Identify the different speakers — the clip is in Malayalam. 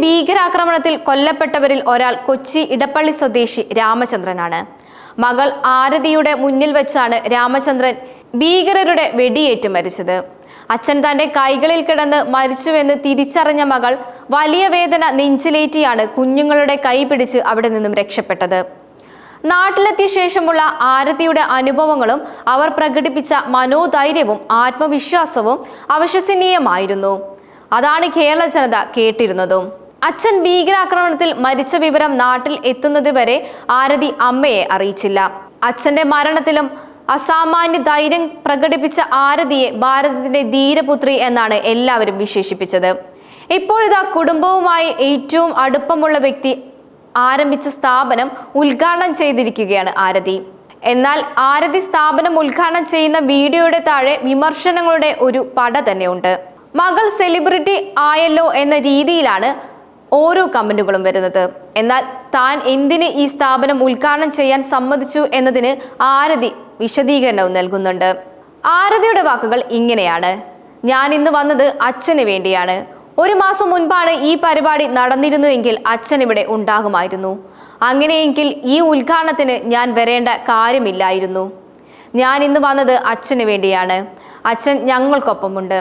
Speaker 1: ഭീകരാക്രമണത്തിൽ കൊല്ലപ്പെട്ടവരിൽ ഒരാൾ കൊച്ചി ഇടപ്പള്ളി സ്വദേശി രാമചന്ദ്രനാണ്. മകൾ ആരതിയുടെ മുന്നിൽ വെച്ചാണ് രാമചന്ദ്രൻ ഭീകരരുടെ വെടിയേറ്റ് മരിച്ചത്. അച്ഛൻ തന്റെ കൈകളിൽ കിടന്ന് മരിച്ചുവെന്ന് തിരിച്ചറിഞ്ഞ മകൾ വലിയ വേദന നെഞ്ചിലേറ്റിയാണ് കുഞ്ഞുങ്ങളുടെ കൈ പിടിച്ച് അവിടെ നിന്നും രക്ഷപ്പെട്ടത്. നാട്ടിലെത്തിയ ശേഷമുള്ള ആരതിയുടെ അനുഭവങ്ങളും അവർ പ്രകടിപ്പിച്ച മനോധൈര്യവും ആത്മവിശ്വാസവും അവിശ്വസനീയമായിരുന്നു. അതാണ് കേരള ജനത കേട്ടിരുന്നതും. അച്ഛൻ ഭീകരാക്രമണത്തിൽ മരിച്ച വിവരം നാട്ടിൽ എത്തുന്നത് വരെ ആരതി അമ്മയെ അറിയിച്ചില്ല. അച്ഛന്റെ മരണത്തിലും അസാമാന്യ ധൈര്യം പ്രകടിപ്പിച്ച ആരതിയെ ഭാരതത്തിന്റെ ധീരപുത്രി എന്നാണ് എല്ലാവരും വിശേഷിപ്പിച്ചത്. ഇപ്പോഴിതാ കുടുംബവുമായി ഏറ്റവും അടുപ്പമുള്ള വ്യക്തി ആരംഭിച്ച സ്ഥാപനം ഉദ്ഘാടനം ചെയ്തിരിക്കുകയാണ് ആരതി. എന്നാൽ ആരതി സ്ഥാപനം ഉദ്ഘാടനം ചെയ്യുന്ന വീഡിയോയുടെ താഴെ വിമർശനങ്ങളുടെ ഒരു പട തന്നെയുണ്ട്. മകൾ സെലിബ്രിറ്റി ആയല്ലോ എന്ന രീതിയിലാണ് ഓരോ കമന്റുകളും വരുന്നത്. എന്നാൽ താൻ എന്തിന് ഈ സ്ഥാപനം ഉദ്ഘാടനം ചെയ്യാൻ സമ്മതിച്ചു എന്നതിന് ആരതി വിശദീകരണവും നൽകുന്നുണ്ട്. ആരതിയുടെ വാക്കുകൾ ഇങ്ങനെയാണ്: ഞാൻ ഇന്ന് വന്നത് അച്ഛന് വേണ്ടിയാണ്. 1 മാസം മുൻപാണ് ഈ പരിപാടി നടന്നിരുന്നുവെങ്കിൽ അച്ഛൻ ഇവിടെ ഉണ്ടാകുമായിരുന്നു. അങ്ങനെയെങ്കിൽ ഈ ഉദ്ഘാടനത്തിന് ഞാൻ വരേണ്ട കാര്യമില്ലായിരുന്നു. ഞാൻ ഇന്ന് വന്നത് അച്ഛന് വേണ്ടിയാണ്. അച്ഛൻ ഞങ്ങൾക്കൊപ്പമുണ്ട്.